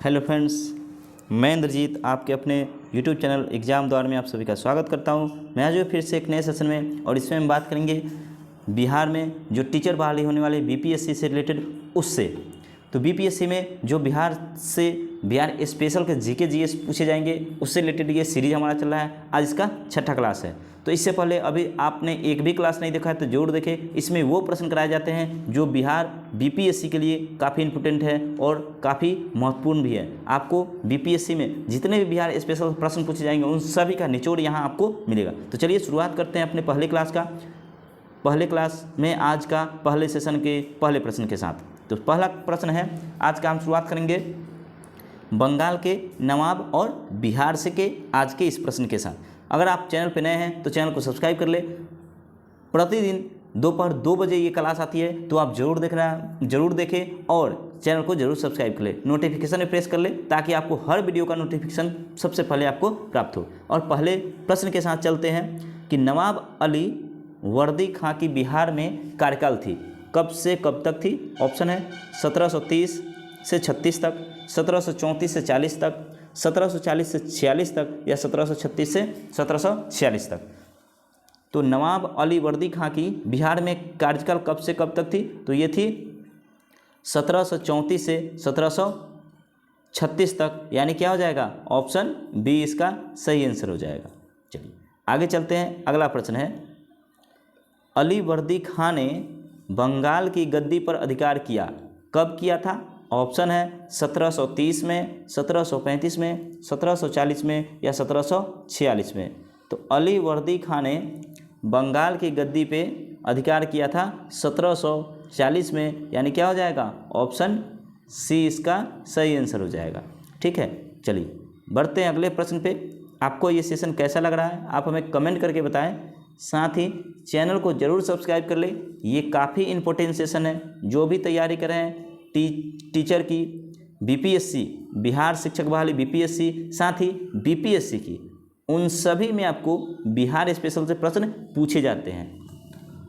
Hello friends, मैं इंद्रजीत आपके अपने यूट्यूब चैनल एग्ज़ाम द्वार में आप सभी का स्वागत करता हूं। मैं आज फिर से एक नए सेशन में और इसमें हम बात करेंगे बिहार में जो टीचर बहाली होने वाले बीपीएससी से रिलेटेड उससे। तो बीपीएससी में जो बिहार स्पेशल के जीके जीएस पूछे जाएंगे उससे रिलेटेड ये सीरीज़ हमारा चल रहा है। आज इसका 6ठा क्लास है। तो इससे पहले अभी आपने एक भी क्लास नहीं देखा है तो जरूर देखें। इसमें वो प्रश्न कराए जाते हैं जो बिहार बीपीएससी के लिए काफ़ी इंपॉर्टेंट है और काफ़ी महत्वपूर्ण भी है। आपको बीपीएससी में जितने भी बिहार स्पेशल प्रश्न पूछे जाएंगे उन सभी का निचोड़ यहाँ आपको मिलेगा। तो चलिए शुरुआत करते हैं अपने पहले क्लास का। पहले क्लास में आज का पहले सेशन के पहले प्रश्न के साथ। तो पहला प्रश्न है आज का, हम शुरुआत करेंगे बंगाल के नवाब और बिहार से के आज के इस प्रश्न के साथ। अगर आप चैनल पर नए हैं तो चैनल को सब्सक्राइब कर ले। प्रतिदिन दोपहर 2 बजे ये क्लास आती है तो आप जरूर देखें और चैनल को जरूर सब्सक्राइब कर ले। नोटिफिकेशन में प्रेस कर ले ताकि आपको हर वीडियो का नोटिफिकेशन सबसे पहले आपको प्राप्त हो। और पहले प्रश्न के साथ चलते हैं कि नवाब अली वर्दी खां की बिहार में कार्यकाल थी, कब से कब तक थी? ऑप्शन है 1730 से 36 तक, 1734 से 40 तक, 1740 से 46 तक या 1736 से 1746 तक। तो नवाब अली वर्दी खां की बिहार में कार्यकाल कब से कब तक थी? तो ये थी 1734 से 1736 तक, यानी क्या हो जाएगा? ऑप्शन बी इसका सही आंसर हो जाएगा। चलिए आगे चलते हैं। अगला प्रश्न है अली वर्दी खां ने बंगाल की गद्दी पर अधिकार किया, कब किया था? ऑप्शन है 1730 में, 1735 में, 1740 में या 1746 में। तो अली वर्दी खां ने बंगाल की गद्दी पे अधिकार किया था 1740 में, यानी क्या हो जाएगा? ऑप्शन सी इसका सही आंसर हो जाएगा। ठीक है, चलिए बढ़ते हैं अगले प्रश्न पे। आपको ये सेशन कैसा लग रहा है आप हमें कमेंट करके बताएं। साथ ही चैनल को जरूर सब्सक्राइब कर ले। ये काफ़ी इंपॉर्टेंट सेशन है। जो भी तैयारी कर रहे हैं टीचर की, बीपीएससी बिहार शिक्षक बहाली बीपीएससी, साथ ही बीपीएससी की, उन सभी में आपको बिहार स्पेशल से प्रश्न पूछे जाते हैं।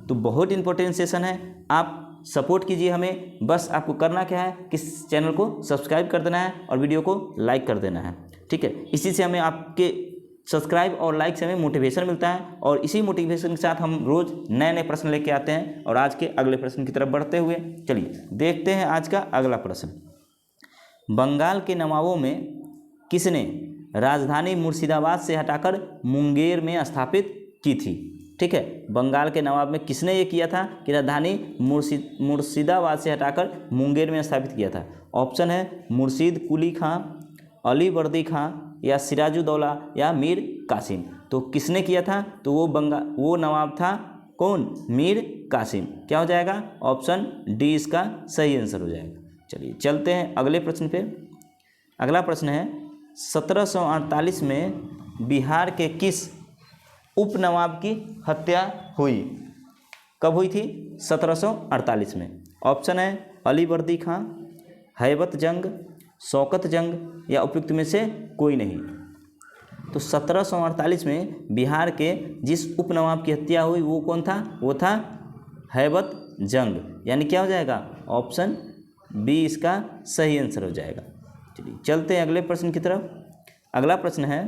तो बहुत इंपॉर्टेंट सेशन है। आप सपोर्ट कीजिए हमें। बस आपको करना क्या है कि चैनल को सब्सक्राइब कर देना है और वीडियो को लाइक कर देना है। ठीक है, इसी से हमें आपके सब्सक्राइब और लाइक से हमें मोटिवेशन मिलता है और इसी मोटिवेशन के साथ हम रोज़ नए नए प्रश्न लेके आते हैं। और आज के अगले प्रश्न की तरफ बढ़ते हुए चलिए देखते हैं आज का अगला प्रश्न। बंगाल के नवाबों में किसने राजधानी मुर्शिदाबाद से हटाकर मुंगेर में स्थापित की थी? ठीक है, बंगाल के नवाब में किसने ये किया था कि राजधानी मुर्शिदाबाद से हटाकर मुंगेर में स्थापित किया था? ऑप्शन है मुर्शीद कुली खां, अली वर्दी खां या सिराजुद्दौला या मीर कासिम। तो किसने किया था? तो वो नवाब था कौन? मीर कासिम। क्या हो जाएगा? ऑप्शन डी इसका सही आंसर हो जाएगा। चलिए चलते हैं अगले प्रश्न पे। अगला प्रश्न है 1748 में बिहार के किस उपनवाब की हत्या हुई? कब हुई थी? 1748 में। ऑप्शन है अली वर्दी खां, हैबत जंग, शौकत जंग या उपयुक्त में से कोई नहीं। तो 1748 में बिहार के जिस उपनवाब की हत्या हुई वो कौन था? वो था हैबत जंग, यानी क्या हो जाएगा? ऑप्शन बी इसका सही आंसर हो जाएगा। चलिए चलते हैं अगले प्रश्न की तरफ। अगला प्रश्न है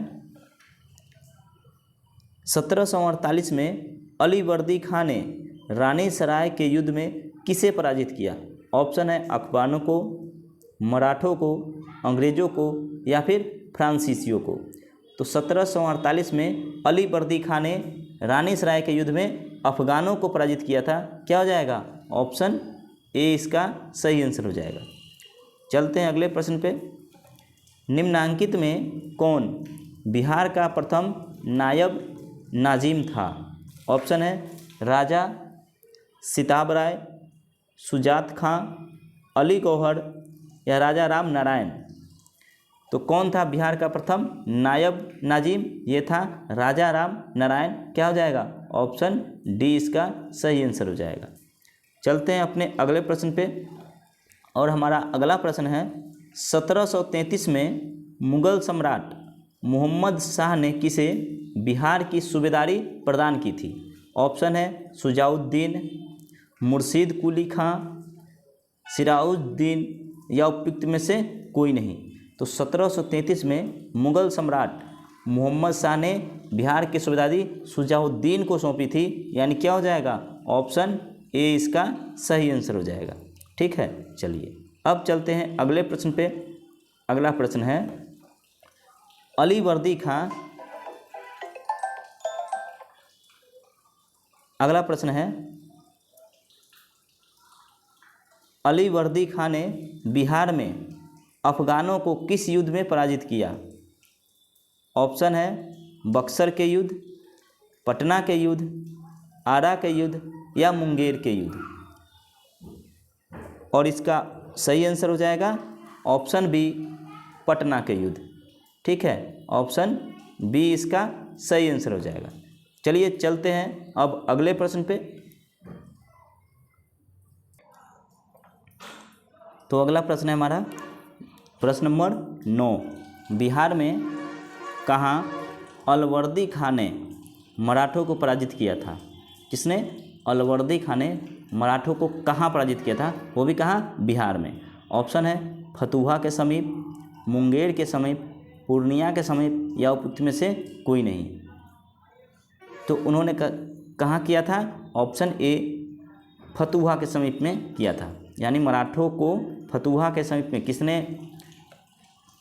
1748 में अली वर्दी खां ने रानी सराय के युद्ध में किसे पराजित किया? ऑप्शन है अफगानों को, मराठों को, अंग्रेज़ों को या फिर फ्रांसीसियों को। तो 1748 में अली वर्दी खां ने रानी सराय के युद्ध में अफगानों को पराजित किया था। क्या हो जाएगा? ऑप्शन ए इसका सही आंसर हो जाएगा। चलते हैं अगले प्रश्न पे। निम्नांकित में कौन बिहार का प्रथम नायब नाजिम था? ऑप्शन है राजा सिताब राय, सुजात खां, अली गौहर या राजा राम नारायण। तो कौन था बिहार का प्रथम नायब नाजिम? ये था राजा राम नारायण। क्या हो जाएगा? ऑप्शन डी इसका सही आंसर हो जाएगा। चलते हैं अपने अगले प्रश्न पे और हमारा अगला प्रश्न है 1733 में मुगल सम्राट मोहम्मद शाह ने किसे बिहार की सूबेदारी प्रदान की थी? ऑप्शन है सुजाउद्दीन, मुर्शीद कुली खां, सिराउद्दीन या उपयुक्त में से कोई नहीं। तो 1733 में मुगल सम्राट मोहम्मद शाह ने बिहार के सूबेदारी शुजाउद्दीन को सौंपी थी, यानी क्या हो जाएगा, ऑप्शन ए इसका सही आंसर हो जाएगा। ठीक है, चलिए अब चलते हैं अगले प्रश्न पे। अगला प्रश्न है, अलीवर्दी खां, अगला प्रश्न है, अलीवर्दी खां ने बिहार में अफगानों को किस युद्ध में पराजित किया? ऑप्शन है बक्सर के युद्ध, पटना के युद्ध, आरा के युद्ध या मुंगेर के युद्ध। और इसका सही आंसर हो जाएगा ऑप्शन बी, पटना के युद्ध। ठीक है, ऑप्शन बी इसका सही आंसर हो जाएगा। चलिए चलते हैं अब अगले प्रश्न पे। तो अगला प्रश्न है हमारा प्रश्न नंबर 9, बिहार में कहाँ अलवर्दी खां ने मराठों को पराजित किया था? किसने? अलवर्दी खां ने मराठों को कहाँ पराजित किया था, वो भी कहाँ, बिहार में। ऑप्शन है फतुहा के समीप, मुंगेर के समीप, पूर्णिया के समीप या उपयुक्त में से कोई नहीं। तो उन्होंने कहाँ किया था? ऑप्शन ए फतुहा के समीप में किया था, यानी मराठों को फतुहा के समीप में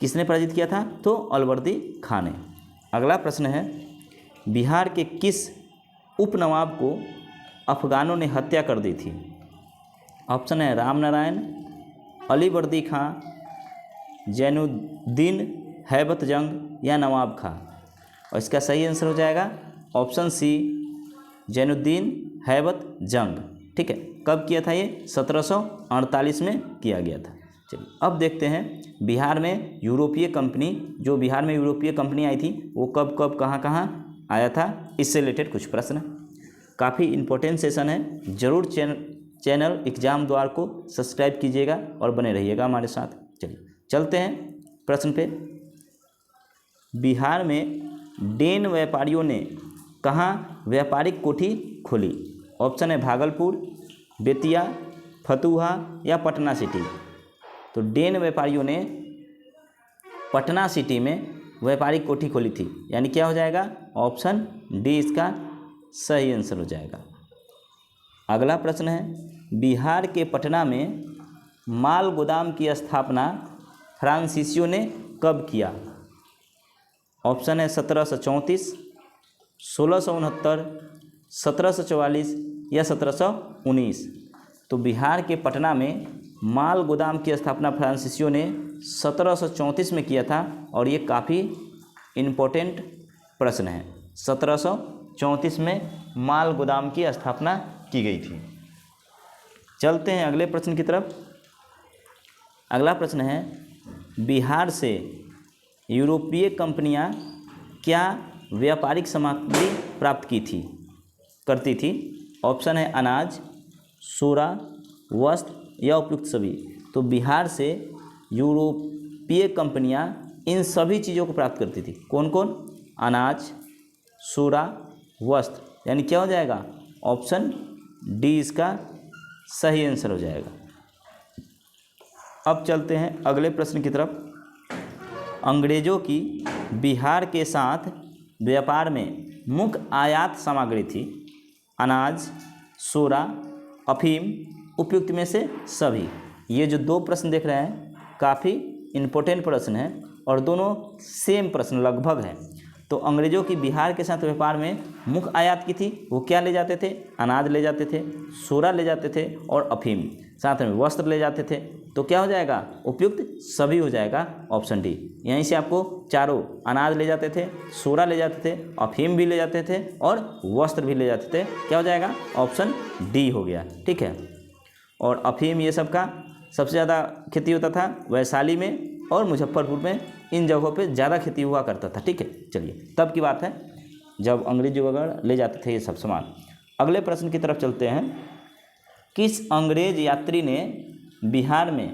किसने पराजित किया था? तो अलवर्दी खां ने। अगला प्रश्न है, बिहार के किस उपनवाब को अफगानों ने हत्या कर दी थी? ऑप्शन है राम नारायण, अलीवर्दी खां, जैनुद्दीन हैबत जंग या नवाब खां। और इसका सही आंसर हो जाएगा ऑप्शन सी, जैनुद्दीन हैबत जंग। ठीक है, कब किया था ये? 1748 में किया गया था। चलिए अब देखते हैं बिहार में यूरोपीय कंपनी, जो बिहार में यूरोपीय कंपनी आई थी वो कब कब कहाँ कहाँ आया था, इससे रिलेटेड कुछ प्रश्न। काफ़ी इम्पोर्टेंट सेशन है, ज़रूर चैनल एग्जाम द्वार को सब्सक्राइब कीजिएगा और बने रहिएगा हमारे साथ। चलिए चलते हैं प्रश्न पे। बिहार में डेन व्यापारियों ने कहाँ व्यापारिक कोठी खोली? ऑप्शन है भागलपुर, बेतिया, फतुहा या पटना सिटी। तो डेन व्यापारियों ने पटना सिटी में व्यापारिक कोठी खोली थी, यानी क्या हो जाएगा, ऑप्शन डी इसका सही आंसर हो जाएगा। अगला प्रश्न है, बिहार के पटना में माल गोदाम की स्थापना फ्रांसीसियों ने कब किया? ऑप्शन है 1734, 1669, 1744 या 1719। तो बिहार के पटना में माल गोदाम की स्थापना फ्रांसीसियों ने 1734 में किया था, और ये काफ़ी इम्पोर्टेंट प्रश्न है। 1734 में माल गोदाम की स्थापना की गई थी। चलते हैं अगले प्रश्न की तरफ। अगला प्रश्न है, बिहार से यूरोपीय कंपनियां क्या व्यापारिक सामग्री प्राप्त करती थी? ऑप्शन है अनाज, सोरा, वस्त्र या उपयुक्त सभी। तो बिहार से यूरोपीय कंपनियां इन सभी चीज़ों को प्राप्त करती थी। कौन कौन? अनाज, सोरा, वस्त्र, यानी क्या हो जाएगा, ऑप्शन डी इसका सही आंसर हो जाएगा। अब चलते हैं अगले प्रश्न की तरफ। अंग्रेज़ों की बिहार के साथ व्यापार में मुख्य आयात सामग्री थी अनाज, सोरा, अफीम, उपयुक्त में से सभी। ये जो दो प्रश्न देख रहे हैं काफ़ी इम्पोर्टेंट प्रश्न हैं और दोनों सेम प्रश्न लगभग हैं। तो अंग्रेज़ों की बिहार के साथ व्यापार में मुख्य आयात की थी, वो क्या ले जाते थे? अनाज ले जाते थे, सोरा ले जाते थे और अफीम, साथ में वस्त्र ले जाते थे। तो क्या हो जाएगा, उपयुक्त सभी हो जाएगा, ऑप्शन डी। यहीं से आपको चारों, अनाज ले जाते थे, सोरा ले जाते थे, अफीम भी ले जाते थे और वस्त्र भी ले जाते थे, क्या हो जाएगा, ऑप्शन डी हो गया। ठीक है, और अफीम ये सब का सबसे ज़्यादा खेती होता था वैशाली में और मुजफ्फरपुर में, इन जगहों पे ज़्यादा खेती हुआ करता था। ठीक है, चलिए तब की बात है जब अंग्रेजी वगैरह ले जाते थे ये सब सामान। अगले प्रश्न की तरफ चलते हैं। किस अंग्रेज यात्री ने बिहार में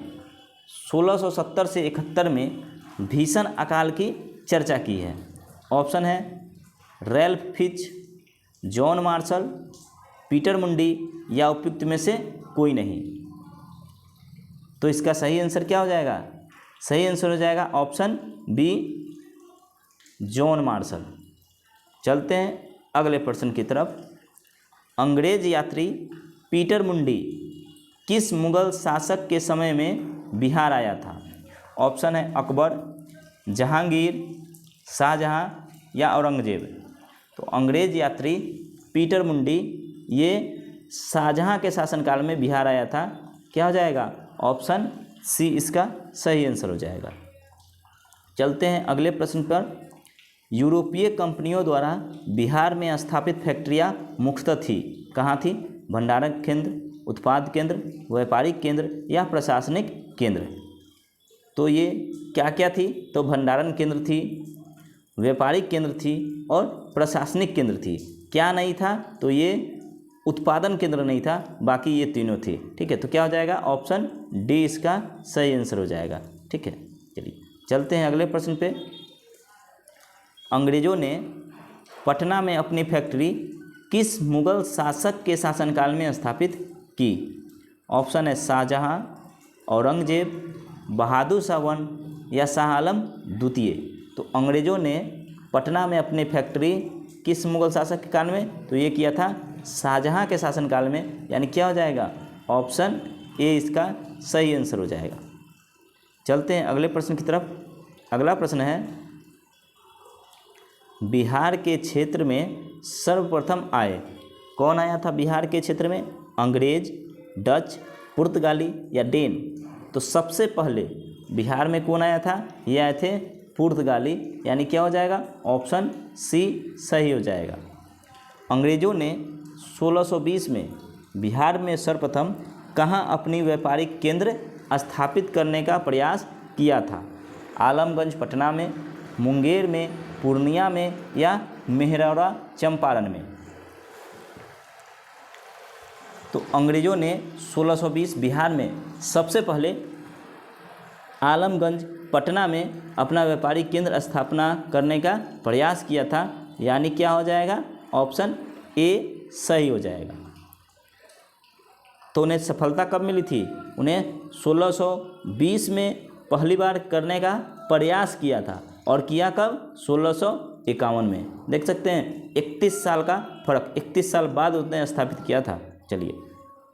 1670 से 71 में भीषण अकाल की चर्चा की है? ऑप्शन है Ralph Fitch, John Marshall, Peter मुंडी या उपयुक्त में से कोई नहीं। तो इसका सही आंसर क्या हो जाएगा, सही आंसर हो जाएगा ऑप्शन बी जॉन मार्शल। चलते हैं अगले प्रश्न की तरफ। अंग्रेज यात्री पीटर मुंडी किस मुगल शासक के समय में बिहार आया था? ऑप्शन है अकबर, जहांगीर, शाहजहां या औरंगजेब। तो अंग्रेज यात्री पीटर मुंडी ये शाहजहां के शासनकाल में बिहार आया था। क्या हो जाएगा? ऑप्शन सी इसका सही आंसर हो जाएगा। चलते हैं अगले प्रश्न पर। यूरोपीय कंपनियों द्वारा बिहार में स्थापित फैक्ट्रियां मुख्यतः थी, कहाँ थी? भंडारण केंद्र, उत्पाद केंद्र, व्यापारिक केंद्र या प्रशासनिक केंद्र। तो ये क्या क्या थी? तो भंडारण केंद्र थी, व्यापारिक केंद्र थी और प्रशासनिक केंद्र थी। क्या नहीं था? तो ये उत्पादन केंद्र नहीं था, बाकी ये तीनों थे। ठीक है, तो क्या हो जाएगा? ऑप्शन डी इसका सही आंसर हो जाएगा। ठीक है, चलिए चलते हैं अगले प्रश्न पे। अंग्रेजों ने पटना में अपनी फैक्ट्री किस मुगल शासक के शासनकाल में स्थापित की? ऑप्शन है शाहजहां, औरंगजेब, बहादुर शाह वन या शाह आलम द्वितीय। तो अंग्रेजों ने पटना में अपनी फैक्ट्री किस मुगल शासक के काल में? तो ये किया था शाहजहां के शासनकाल में, यानी क्या हो जाएगा? ऑप्शन ए इसका सही आंसर हो जाएगा। चलते हैं अगले प्रश्न की तरफ। अगला प्रश्न है, बिहार के क्षेत्र में सर्वप्रथम आए, कौन आया था बिहार के क्षेत्र में? अंग्रेज, डच, पुर्तगाली या डेन। तो सबसे पहले बिहार में कौन आया था? ये आए थे पुर्तगाली, यानी क्या हो जाएगा? ऑप्शन सी सही हो जाएगा। अंग्रेजों ने 1620 में बिहार में सर्वप्रथम कहाँ अपनी व्यापारिक केंद्र स्थापित करने का प्रयास किया था? आलमगंज पटना में, मुंगेर में, पूर्णिया में या मेहरौरा चंपारण में। तो अंग्रेजों ने 1620 बिहार में सबसे पहले आलमगंज पटना में अपना व्यापारिक केंद्र स्थापना करने का प्रयास किया था, यानी क्या हो जाएगा? ऑप्शन ए सही हो जाएगा। तो उन्हें सफलता कब मिली थी? उन्हें 1620 में पहली बार करने का प्रयास किया था, और किया कब? 1651 में। देख सकते हैं 31 साल का फर्क, 31 साल बाद उसने स्थापित किया था। चलिए,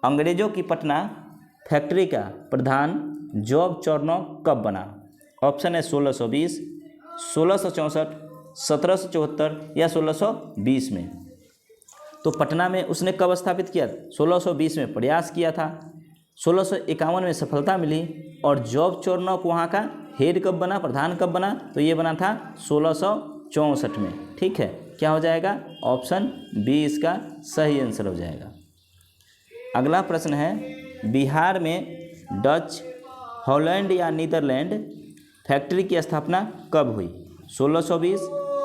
अंग्रेजों की पटना फैक्ट्री का प्रधान जॉब चौर्नोव कब बना? ऑप्शन है 1620, 1664, 1774 या 1620 में। तो पटना में उसने कब स्थापित किया? 1620 में प्रयास किया था, 1651 में सफलता मिली, और जॉब चौर्नोव को वहाँ का हेड कब बना, प्रधान कब बना? तो ये बना था 1664 में। ठीक है, क्या हो जाएगा? ऑप्शन बी इसका सही आंसर हो जाएगा। अगला प्रश्न है, बिहार में डच, हॉलैंड या नीदरलैंड फैक्ट्री की स्थापना कब हुई? 1620,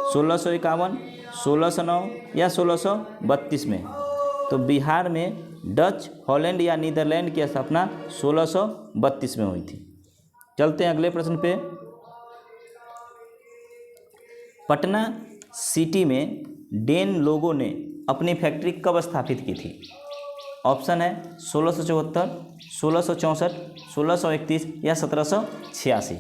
1651, 1609 या 1632 में। तो बिहार में डच, हॉलैंड या नीदरलैंड की स्थापना 1632 में हुई थी। चलते हैं अगले प्रश्न पे। पटना सिटी में डेन लोगों ने अपनी फैक्ट्री कब स्थापित की थी? ऑप्शन है 1674, 1664, 1631 या 1786।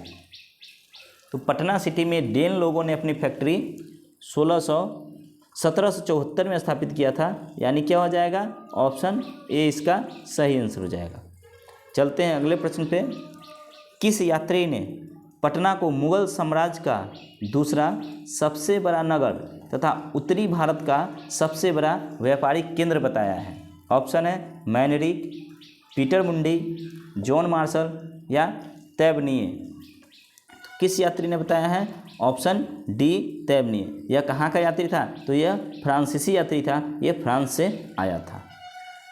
तो पटना सिटी में डेन लोगों ने अपनी फैक्ट्री 1774 में स्थापित किया था, यानी क्या हो जाएगा? ऑप्शन ए इसका सही आंसर हो जाएगा। चलते हैं अगले प्रश्न पे। किस यात्री ने पटना को मुगल साम्राज्य का दूसरा सबसे बड़ा नगर तथा उत्तरी भारत का सबसे बड़ा व्यापारिक केंद्र बताया है? ऑप्शन है Manrique, Peter Mundy, John Marshall या तैबनीय। किस यात्री ने बताया है? Option D Tavernier. यह कहाँ का यात्री था? तो यह फ्रांसीसी यात्री था, यह फ्रांस से आया था।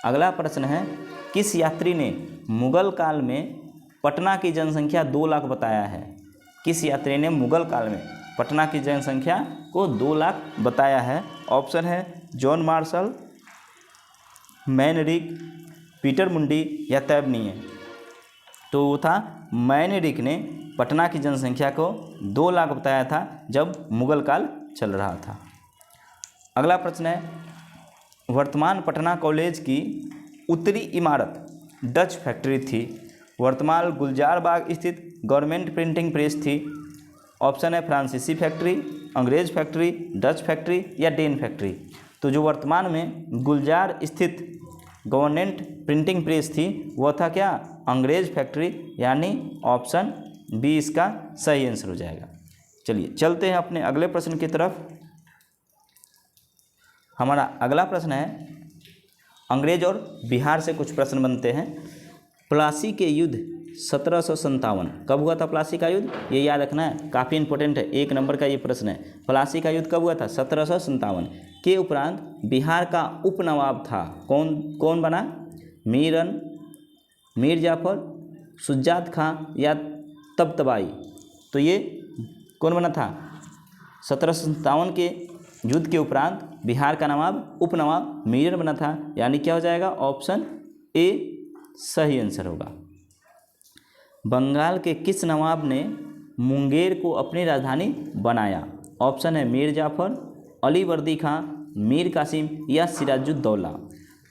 अगला प्रश्न है, किस यात्री ने मुगल काल में पटना की जनसंख्या 2 लाख बताया है? किस यात्री ने मुगल काल में पटना की जनसंख्या को 2 लाख बताया है? ऑप्शन है जॉन मार्शल, मैनरिक, पीटर मुंडी या तैबनीय। तो वो था मैनरिक ने पटना की जनसंख्या को 2 लाख बताया था जब मुगल काल चल रहा था। अगला प्रश्न है, वर्तमान पटना कॉलेज की उत्तरी इमारत डच फैक्ट्री थी। वर्तमान गुलजार बाग स्थित गवर्नमेंट प्रिंटिंग प्रेस थी? ऑप्शन है फ्रांसीसी फैक्ट्री, अंग्रेज फैक्ट्री, डच फैक्ट्री या डेन फैक्ट्री। तो जो वर्तमान में गुलजार स्थित गवर्नमेंट प्रिंटिंग प्रेस थी वह था क्या? अंग्रेज फैक्ट्री, यानी ऑप्शन बी इसका सही आंसर हो जाएगा। चलिए चलते हैं अपने अगले प्रश्न की तरफ। हमारा अगला प्रश्न है, अंग्रेज और बिहार से कुछ प्रश्न बनते हैं। प्लासी के युद्ध 1757 कब हुआ था? प्लासी का युद्ध, ये याद रखना है, काफ़ी इंपॉर्टेंट है, 1 नंबर का ये प्रश्न है। प्लासी का युद्ध कब हुआ था? 1757 के उपरांत बिहार का उपनवाब था कौन बना? मीर जाफर, शुजात खां या तबतबाई? तो ये कौन बना था? 1757 के युद्ध के उपरांत बिहार का नवाब उपनवाब मीर बना था, यानी क्या हो जाएगा? ऑप्शन ए सही आंसर होगा। बंगाल के किस नवाब ने मुंगेर को अपनी राजधानी बनाया? ऑप्शन है मीर जाफर, अली वर्दी खां, मीर कासिम या सिराजुद्दौला?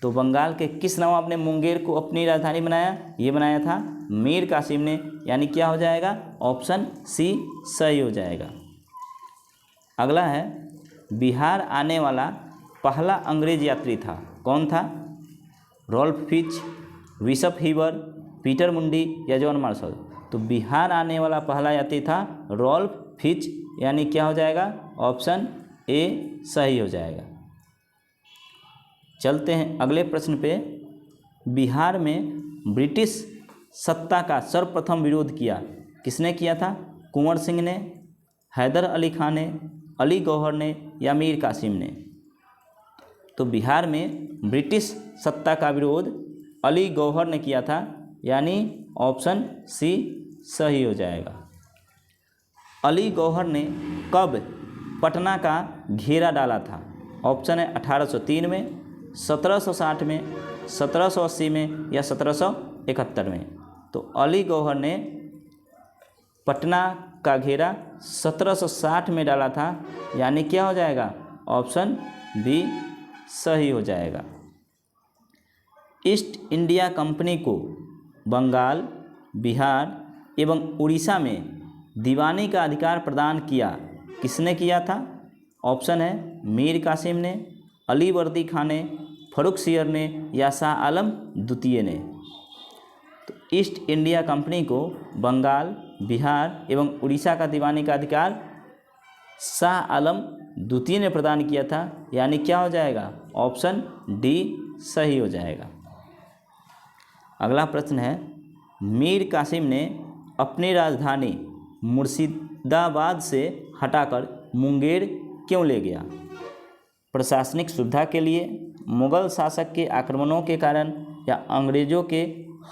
तो बंगाल के किस नवाब ने मुंगेर को अपनी राजधानी बनाया? ये बनाया था मीर कासिम ने, यानी क्या हो जाएगा? ऑप्शन सी सही हो जाएगा। अगला है, बिहार आने वाला पहला अंग्रेज यात्री था कौन था? रॉल्फ फिच, बिशप हीबर, पीटर मुंडी या जॉन मार्शल? तो बिहार आने वाला पहला यात्री था रॉल्फ फिच, यानी क्या हो जाएगा? ऑप्शन ए सही हो जाएगा। चलते हैं अगले प्रश्न पे। बिहार में ब्रिटिश सत्ता का सर्वप्रथम विरोध किया किसने किया था? कुंवर सिंह ने, हैदर अली खान ने, अली गौहर ने या मीर कासिम ने? तो बिहार में ब्रिटिश सत्ता का विरोध अली गौहर ने किया था, यानी ऑप्शन सी सही हो जाएगा। अली गौहर ने कब पटना का घेरा डाला था? ऑप्शन है 1803 में, 1760 में, 1780 में या 1771 में? तो अली गौहर ने पटना का घेरा 1760 में डाला था, यानी क्या हो जाएगा? ऑप्शन बी सही हो जाएगा। ईस्ट इंडिया कंपनी को बंगाल, बिहार एवं उड़ीसा में दीवानी का अधिकार प्रदान किया किसने किया था? ऑप्शन है मीर कासिम ने, अली वर्दी खान ने, फर्रुखसियर ने या शाह आलम द्वितीय ने? तो ईस्ट इंडिया कंपनी को बंगाल, बिहार एवं उड़ीसा का दीवानी का अधिकार शाह आलम द्वितीय ने प्रदान किया था, यानी क्या हो जाएगा? ऑप्शन डी सही हो जाएगा। अगला प्रश्न है, मीर कासिम ने अपनी राजधानी मुर्शिदाबाद से हटाकर मुंगेर क्यों ले गया? प्रशासनिक सुविधा के लिए, मुगल शासक के आक्रमणों के कारण या अंग्रेजों के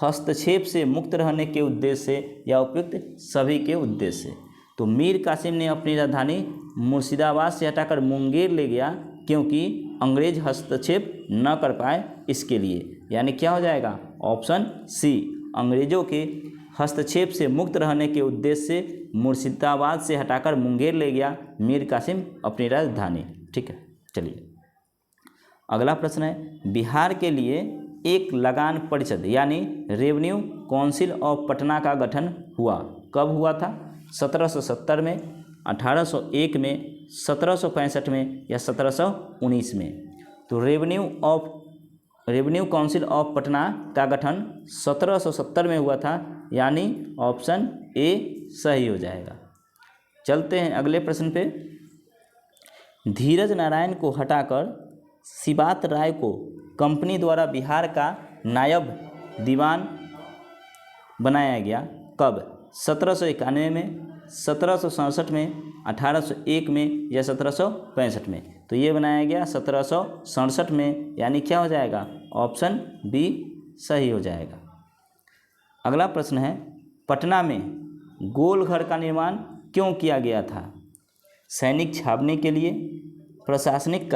हस्तक्षेप से मुक्त रहने के उद्देश्य से या उपयुक्त सभी के उद्देश्य से? तो मीर कासिम ने अपनी राजधानी मुर्शिदाबाद से हटाकर मुंगेर ले गया क्योंकि अंग्रेज हस्तक्षेप न कर पाए इसके लिए, यानी क्या हो जाएगा? ऑप्शन सी अंग्रेजों के हस्तक्षेप से मुक्त रहने के उद्देश्य से मुर्शिदाबाद से हटाकर मुंगेर ले गया मीर कासिम अपनी राजधानी। ठीक है, चलिए अगला प्रश्न है, बिहार के लिए एक लगान परिषद यानी रेवेन्यू काउंसिल ऑफ पटना का गठन हुआ कब हुआ था? 1770 में, 1801 में, 1765 में या 1719 में? तो रेवेन्यू काउंसिल ऑफ पटना का गठन 1770 में हुआ था, यानी ऑप्शन ए सही हो जाएगा। चलते हैं अगले प्रश्न पे। धीरज नारायण को हटाकर सिबात राय को कंपनी द्वारा बिहार का नायब दीवान बनाया गया कब? 1791 में, 1767 में, 1801 में या 1765 में? तो ये बनाया गया 1767 में, यानी क्या हो जाएगा? ऑप्शन बी सही हो जाएगा। अगला प्रश्न है, पटना में गोल घर का निर्माण क्यों किया गया था? सैनिक छावनी के लिए, प्रशासनिक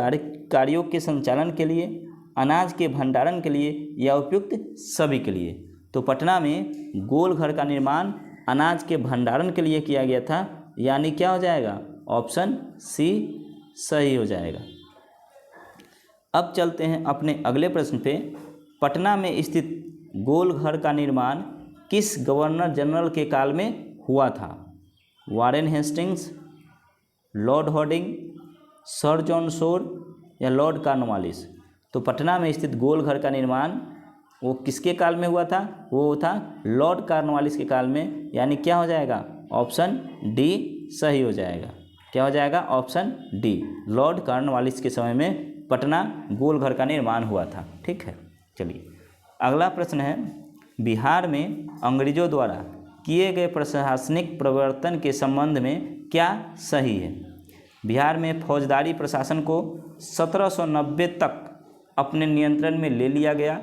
कार्यों के संचालन के लिए, अनाज के भंडारण के लिए या उपयुक्त सभी के लिए? तो पटना में गोल घर का निर्माण अनाज के भंडारण के लिए किया गया था, यानी क्या हो जाएगा? ऑप्शन सी सही हो जाएगा। अब चलते हैं अपने अगले प्रश्न पे। पटना में स्थित गोल घर का निर्माण किस गवर्नर जनरल के काल में हुआ था? Warren Hastings, Lord Harding, sir John Shore या लॉर्ड कॉर्नवालिस? तो पटना में स्थित गोलघर का निर्माण वो किसके काल में हुआ था? वो था लॉर्ड कॉर्नवालिस के काल में, यानी क्या हो जाएगा? ऑप्शन डी सही हो जाएगा। क्या हो जाएगा? ऑप्शन डी, लॉर्ड कॉर्नवालिस के समय में पटना गोलघर का निर्माण हुआ था। ठीक है, चलिए अगला प्रश्न है, बिहार में अंग्रेजों द्वारा किए गए प्रशासनिक परिवर्तन के संबंध में क्या सही है? बिहार में फौजदारी प्रशासन को 1790 तक अपने नियंत्रण में ले लिया गया,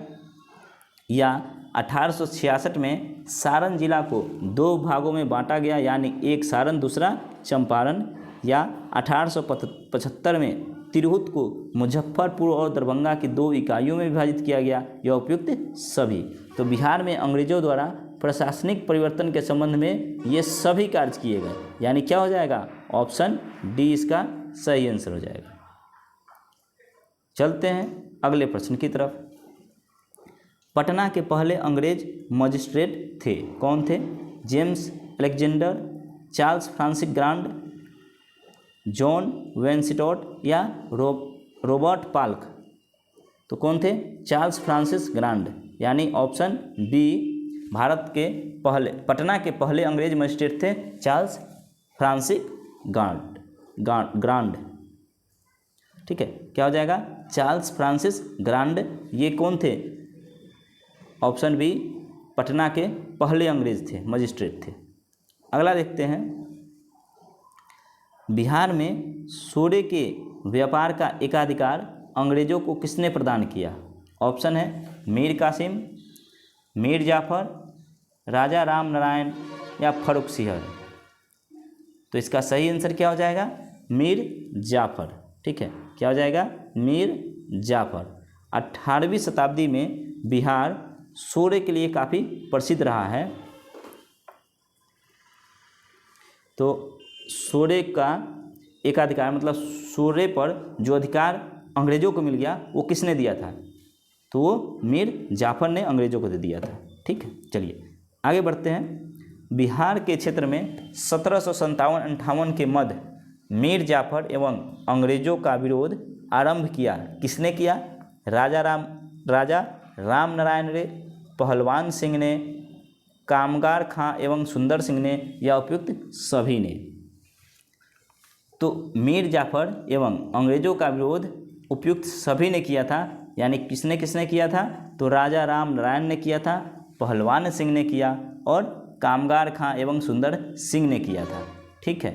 या 1866 में सारण जिला को 2 भागों में बांटा गया, यानी एक सारण दूसरा चंपारण, या 1875 में तिरहुत को मुजफ्फरपुर और दरभंगा की 2 इकाइयों में विभाजित किया गया, या उपयुक्त सभी? तो बिहार में अंग्रेजों द्वारा प्रशासनिक परिवर्तन के संबंध में ये सभी कार्य किए गए, यानी क्या हो जाएगा? ऑप्शन डी इसका सही आंसर हो जाएगा। चलते हैं अगले प्रश्न की तरफ। पटना के पहले अंग्रेज मजिस्ट्रेट थे, कौन थे? James Alexander, Charles Francis Grand, John Vansittart या रॉबर्ट पाल्क? तो कौन थे? चार्ल्स फ्रांसिस ग्रांड, यानी ऑप्शन बी भारत के पहले, पटना के पहले अंग्रेज मजिस्ट्रेट थे चार्ल्स फ्रांसिस ग्रांड। ठीक है, क्या हो जाएगा? चार्ल्स फ्रांसिस ग्रांड, ये कौन थे? ऑप्शन बी पटना के पहले अंग्रेज थे, मजिस्ट्रेट थे। अगला देखते हैं, बिहार में सोडे के व्यापार का एकाधिकार अंग्रेजों को किसने प्रदान किया? ऑप्शन है मीर कासिम, मीर जाफर, राजा राम नारायण या फर्रुख सिंह? तो इसका सही आंसर क्या हो जाएगा? मीर जाफर। ठीक है, क्या हो जाएगा? मीर जाफर। 18वीं शताब्दी में बिहार सोडे के लिए काफ़ी प्रसिद्ध रहा है। तो सोडे का एकाधिकार मतलब सोडे पर जो अधिकार अंग्रेजों को मिल गया वो किसने दिया था? तो वो मीर जाफर ने अंग्रेजों को दे दिया था। ठीक है, चलिए आगे बढ़ते हैं। बिहार के क्षेत्र में 1757-58 के मध्य मीर जाफर एवं अंग्रेजों का विरोध आरंभ किया, किसने किया? राजा राम नारायण रे, पहलवान सिंह ने, कामगार खां एवं सुंदर सिंह ने या उपयुक्त सभी ने? तो मीर जाफर एवं अंग्रेजों का विरोध उपयुक्त सभी ने किया था, यानी किसने किसने किया था? तो राजा राम नारायण ने किया था, पहलवान सिंह ने किया और कामगार खां एवं सुंदर सिंह ने किया था। ठीक है,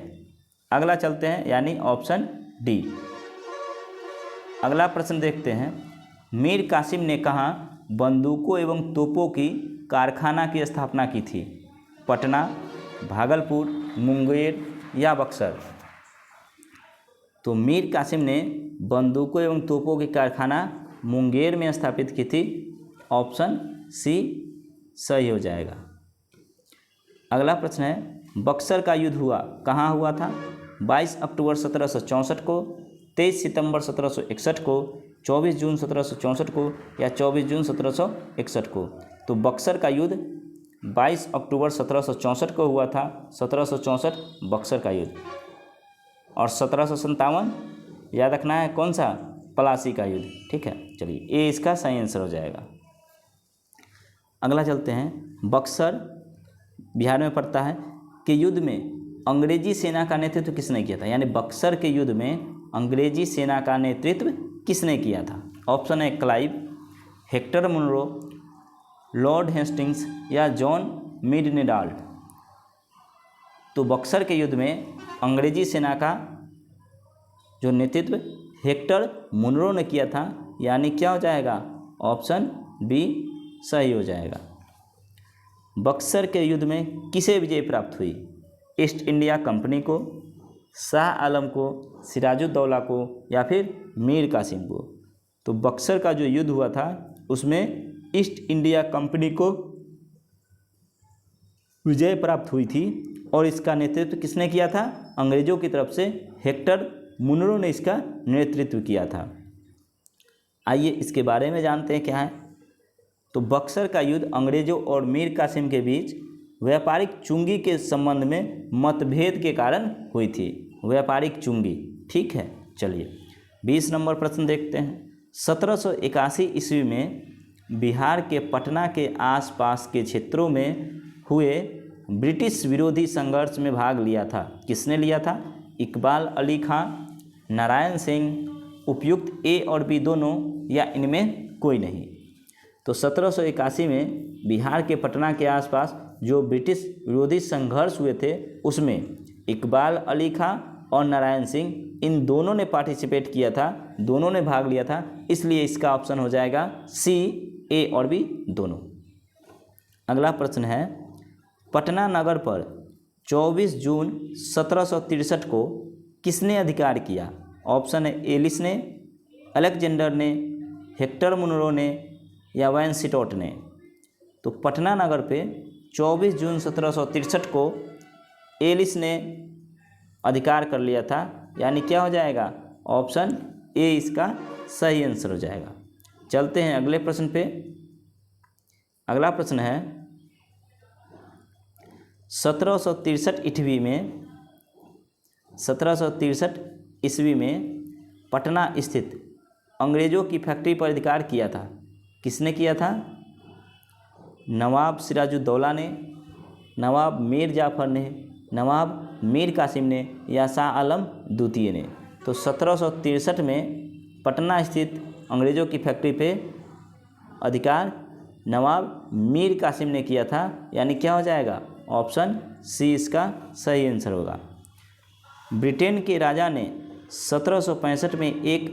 अगला चलते हैं, यानी ऑप्शन डी। अगला प्रश्न देखते हैं, मीर कासिम ने कहाँ बंदूकों एवं तोपों की कारखाना की स्थापना की थी? पटना, भागलपुर, मुंगेर या बक्सर? तो मीर कासिम ने बंदूकों एवं तोपों की कारखाना मुंगेर में स्थापित की थी। ऑप्शन सी सही हो जाएगा। अगला प्रश्न है, बक्सर का युद्ध हुआ कहाँ हुआ था? 22 अक्टूबर 1764 को, 23 सितंबर 1761 को, 24 जून 1764 को या 24 जून 1761 को? तो बक्सर का युद्ध 22 अक्टूबर 1764 को हुआ था, 1764 बक्सर का युद्ध। और 1757 याद रखना है कौन सा? प्लासी का युद्ध। ठीक है, चलिए ये इसका सही आंसर हो जाएगा। अगला चलते हैं, बक्सर बिहार में पड़ता है के युद्ध में अंग्रेजी सेना का नेतृत्व किसने किया था? यानी बक्सर के युद्ध में अंग्रेजी सेना का नेतृत्व किसने किया था? ऑप्शन है Clive, Hector Munro, Lord Hastings या जॉन मिडनेडाल्ट? तो बक्सर के युद्ध में अंग्रेजी सेना का जो नेतृत्व हेक्टर मुनरो ने किया था, यानी क्या हो जाएगा? ऑप्शन बी सही हो जाएगा। बक्सर के युद्ध में किसे विजय प्राप्त हुई? ईस्ट इंडिया कंपनी को, शाह आलम को, सिराजुद्दौला को या फिर मीर कासिम को? तो बक्सर का जो युद्ध हुआ था उसमें ईस्ट इंडिया कंपनी को विजय प्राप्त हुई थी और इसका नेतृत्व किसने किया था? अंग्रेजों की तरफ से हेक्टर मुनरो ने इसका नेतृत्व किया था। आइए इसके बारे में जानते हैं क्या है। तो बक्सर का युद्ध अंग्रेजों और मीर कासिम के बीच व्यापारिक चुंगी के संबंध में मतभेद के कारण हुई थी। व्यापारिक चुंगी, ठीक है। चलिए 20 नंबर प्रश्न देखते हैं। 1781 ईस्वी में बिहार के पटना के आसपास के क्षेत्रों में हुए ब्रिटिश विरोधी संघर्ष में भाग लिया था। किसने लिया था? इकबाल अली खान, नारायण सिंह, उपयुक्त ए और बी दोनों, या इनमें कोई नहीं। तो 1781 में बिहार के पटना के आसपास जो ब्रिटिश विरोधी संघर्ष हुए थे उसमें इकबाल अली खां और नारायण सिंह, इन दोनों ने पार्टिसिपेट किया था, दोनों ने भाग लिया था, इसलिए इसका ऑप्शन हो जाएगा सी, ए और बी दोनों। अगला प्रश्न है, पटना नगर पर 24 जून 1763 को किसने अधिकार किया? ऑप्शन है एलिस ने, अलेक्जेंडर ने, हेक्टर मुनरो ने, या वैनसिटोट ने। तो पटना नगर पे 24 जून 1763 को एलिस ने अधिकार कर लिया था, यानी क्या हो जाएगा? ऑप्शन ए इसका सही आंसर हो जाएगा। चलते हैं अगले प्रश्न पे। अगला प्रश्न है, 1763 ईस्वी में पटना स्थित अंग्रेज़ों की फैक्ट्री पर अधिकार किया था। किसने किया था? नवाब सिराजुद्दौला ने, नवाब मीर जाफ़र ने, नवाब मीर कासिम ने, या शाह आलम द्वितीय ने। तो 1763 में पटना स्थित अंग्रेज़ों की फैक्ट्री पे अधिकार नवाब मीर कासिम ने किया था, यानी क्या हो जाएगा? ऑप्शन सी इसका सही आंसर होगा। ब्रिटेन के राजा ने 1765 में एक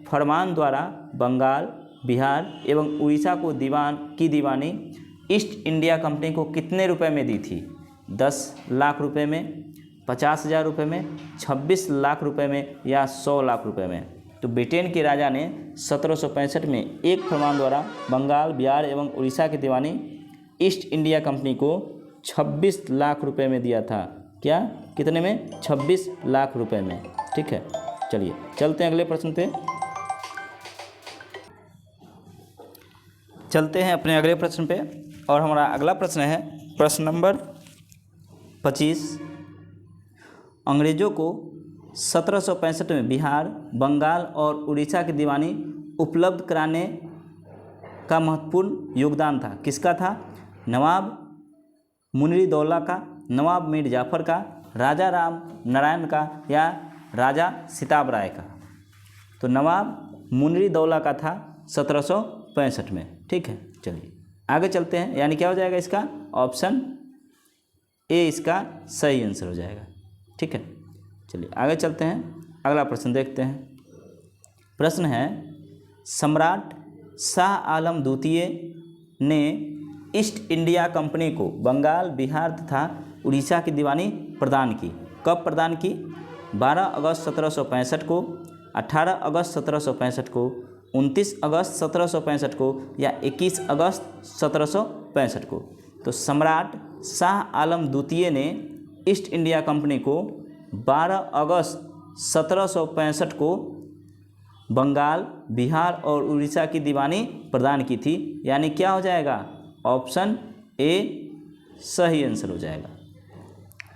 फरमान द्वारा बंगाल, बिहार एवं उड़ीसा को दीवानी ईस्ट इंडिया कंपनी को कितने रुपए में दी थी? 10 लाख रुपए में, 50,000 रुपये में, 26 लाख रुपए में, या 100 लाख रुपए में। तो ब्रिटेन के राजा ने 1765 में एक फरमान द्वारा बंगाल, बिहार एवं उड़ीसा की दीवानी ईस्ट इंडिया कंपनी को 26 लाख रुपए में दिया था। क्या? कितने में? 26 लाख रुपए में, ठीक है। चलिए चलते हैं अगले प्रश्न पे। चलते हैं अपने अगले प्रश्न पे, और हमारा अगला प्रश्न है प्रश्न नंबर 25। अंग्रेज़ों को 1765 में बिहार, बंगाल और उड़ीसा की दीवानी उपलब्ध कराने का महत्वपूर्ण योगदान था। किसका था? नवाब मुनिरदौला का, नवाब मीर जाफ़र का, राजा राम नारायण का, या राजा सिताब राय का। तो नवाब मुनिरदौला का था 1765 में, ठीक है। चलिए आगे चलते हैं, यानी क्या हो जाएगा इसका? ऑप्शन ए इसका सही आंसर हो जाएगा, ठीक है। चलिए आगे चलते हैं, अगला प्रश्न देखते हैं। प्रश्न है, सम्राट शाह आलम द्वितीय ने ईस्ट इंडिया कंपनी को बंगाल, बिहार तथा उड़ीसा की दीवानी प्रदान की। कब प्रदान की? 12 अगस्त 1765 को, 18 अगस्त 1765 को, 29 अगस्त 1765 को, या 21 अगस्त 1765 को। तो सम्राट शाह आलम द्वितीय ने ईस्ट इंडिया कंपनी को 12 अगस्त 1765 को बंगाल, बिहार और उड़ीसा की दीवानी प्रदान की थी, यानी क्या हो जाएगा? ऑप्शन ए सही आंसर हो जाएगा,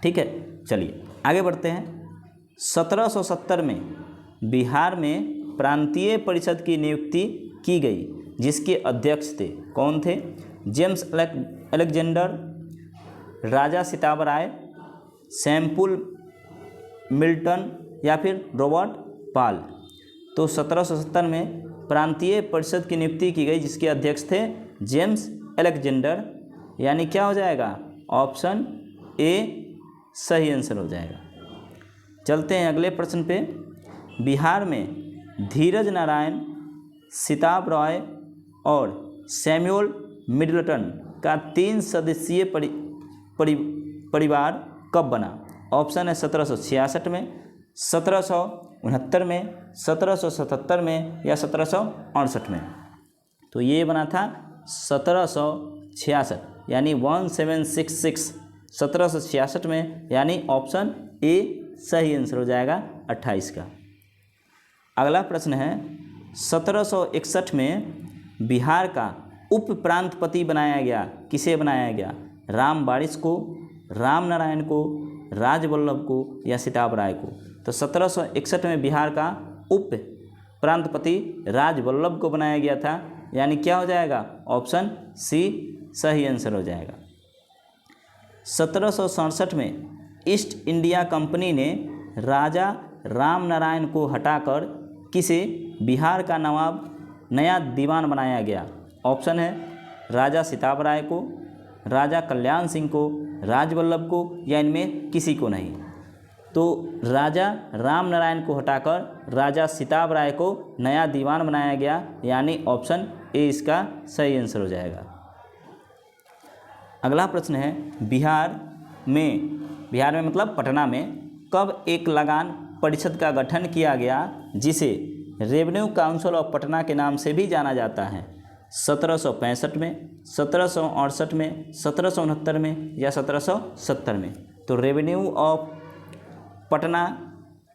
ठीक है। चलिए आगे बढ़ते हैं। 1770 में बिहार में प्रांतीय परिषद की नियुक्ति की गई, जिसके अध्यक्ष थे कौन थे? जेम्स अलेक्जेंडर, राजा सिताब राय, सैम्पुल मिल्टन, या फिर रॉबर्ट पाल। तो 1770 में प्रांतीय परिषद की नियुक्ति की गई, जिसके अध्यक्ष थे जेम्स अलेक्जेंडर, यानी क्या हो जाएगा? ऑप्शन ए सही आंसर हो जाएगा। चलते हैं अगले प्रश्न पे। बिहार में धीरज नारायण, सिताब रॉय और सैमुअल मिडलटन का 3 सदस्यीय परिवार कब बना? ऑप्शन है 1766 में, 1769 में, 1777 में, या 1768 में। तो ये बना था 1766, यानी 1766, 1766 में, यानी ऑप्शन ए सही आंसर हो जाएगा 28 का। अगला प्रश्न है, 1761 में बिहार का उप प्रांतपति बनाया गया। किसे बनाया गया? राम बारिश को, राम नारायण को, राजवल्लभ को या सिताब राय को? तो 1761 में बिहार का उप प्रांतपति राजवल्लभ को बनाया गया था, यानी क्या हो जाएगा? ऑप्शन सी सही आंसर हो जाएगा। 1767 में ईस्ट इंडिया कंपनी ने राजा राम नारायण को हटाकर किसे बिहार का नवाब नया दीवान बनाया गया? ऑप्शन है राजा सिताब राय को, राजा कल्याण सिंह को, राजवल्लभ को या इनमें किसी को नहीं। तो राजा राम नारायण को हटाकर राजा सिताब राय को नया दीवान बनाया गया, यानी ऑप्शन ए इसका सही आंसर हो जाएगा। अगला प्रश्न है बिहार में मतलब पटना में कब एक लगान परिषद का गठन किया गया जिसे रेवेन्यू काउंसिल ऑफ पटना के नाम से भी जाना जाता है? 1765 में, 1768 में, 1769 में या 1770 में? तो रेवेन्यू ऑफ पटना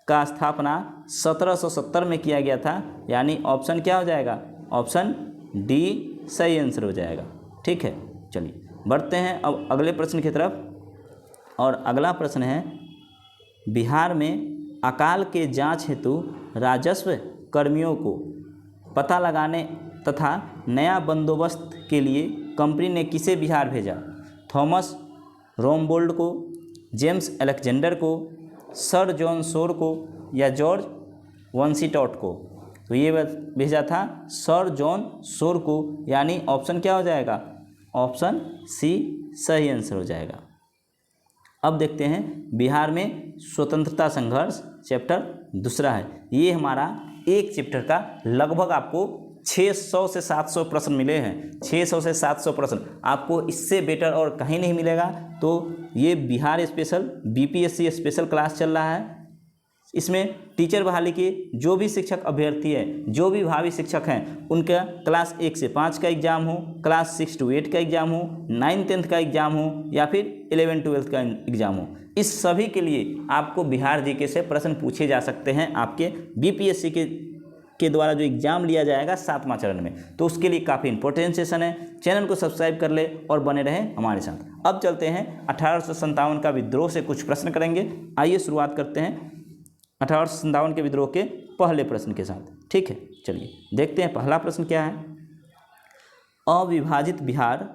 का स्थापना 1770 में किया गया था, यानी ऑप्शन क्या हो जाएगा? ऑप्शन डी सही आंसर हो जाएगा। ठीक है, चलिए बढ़ते हैं अब अगले प्रश्न की तरफ। और अगला प्रश्न है बिहार में अकाल के जांच हेतु राजस्व कर्मियों को पता लगाने तथा नया बंदोबस्त के लिए कंपनी ने किसे बिहार भेजा? थॉमस रोमबोल्ड को, जेम्स अलेक्जेंडर को, सर जॉन शोर को या जॉर्ज वंशीटॉट को? तो ये भेजा था सर जॉन शोर को, यानी ऑप्शन क्या हो जाएगा? ऑप्शन सी सही आंसर हो जाएगा। अब देखते हैं बिहार में स्वतंत्रता संघर्ष, चैप्टर दूसरा है। ये हमारा एक चैप्टर का लगभग आपको 600 से 700 प्रश्न मिले हैं। 600 से 700 प्रश्न आपको इससे बेटर और कहीं नहीं मिलेगा। तो ये Bihar special BPSC special class चल रहा है। इसमें टीचर बहाली के जो भी शिक्षक अभ्यर्थी है, जो भी भावी शिक्षक हैं, उनका क्लास 1 से 5 का एग्ज़ाम हो, क्लास 6 to 8 का एग्ज़ाम हो, 9th-10th का एग्ज़ाम हो या फिर 11th-12th का एग्ज़ाम हो, इस सभी के लिए आपको बिहार जीके से प्रश्न पूछे जा सकते हैं आपके बीपीएससी के द्वारा जो एग्ज़ाम लिया जाएगा 7वां चरण में। तो उसके लिए काफ़ी इंपॉर्टेंट सेशन है। चैनल को सब्सक्राइब कर ले और बने रहें हमारे साथ। अब चलते हैं 1857 का विद्रोह से कुछ प्रश्न करेंगे। आइए शुरुआत करते हैं 1857 के विद्रोह के पहले प्रश्न के साथ। ठीक है, चलिए देखते हैं पहला प्रश्न क्या है। अविभाजित बिहार,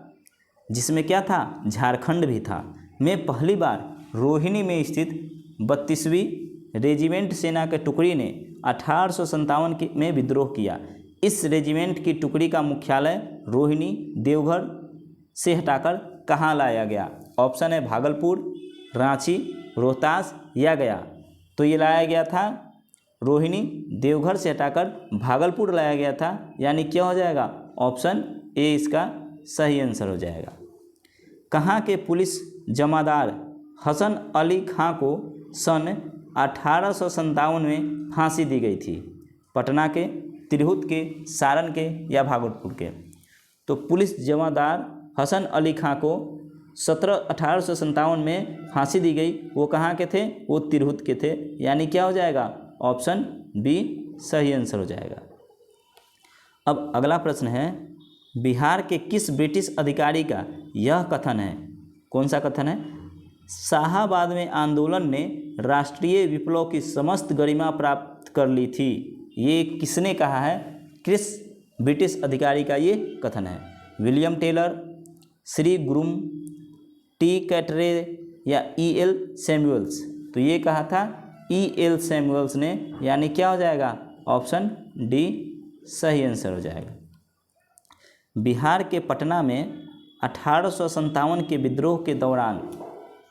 जिसमें क्या था? झारखंड भी था, में पहली बार रोहिणी में स्थित 32वीं रेजिमेंट सेना के टुकड़ी ने 1857 में विद्रोह किया। इस रेजिमेंट की टुकड़ी का मुख्यालय रोहिणी देवघर से हटाकर कहाँ लाया गया? ऑप्शन है भागलपुर, रांची, रोहतास या गया। तो ये लाया गया था रोहिणी देवघर से हटाकर भागलपुर लाया गया था, यानी क्या हो जाएगा? ऑप्शन ए इसका सही आंसर हो जाएगा। कहाँ के पुलिस जमादार हसन अली खां को सन 1857 में फांसी दी गई थी? पटना के, तिरहुत के, सारण के या भागलपुर के? तो पुलिस जमादार हसन अली खां को 1857 में फांसी दी गई। वो कहाँ के थे? वो तिरहुत के थे, यानी क्या हो जाएगा? ऑप्शन बी सही आंसर हो जाएगा। अब अगला प्रश्न है बिहार के किस ब्रिटिश अधिकारी का यह कथन है? कौन सा कथन है? शाहाबाद में आंदोलन ने राष्ट्रीय विप्लव की समस्त गरिमा प्राप्त कर ली थी। ये किसने कहा है? किस ब्रिटिश अधिकारी का ये कथन है? William Taylor, Shri Groom, T कैटरे या ई.एल. सैमुअल्स? तो ये कहा था ई.एल. सैमुअल्स ने, यानी क्या हो जाएगा? ऑप्शन डी सही आंसर हो जाएगा। बिहार के पटना में 1857 के विद्रोह के दौरान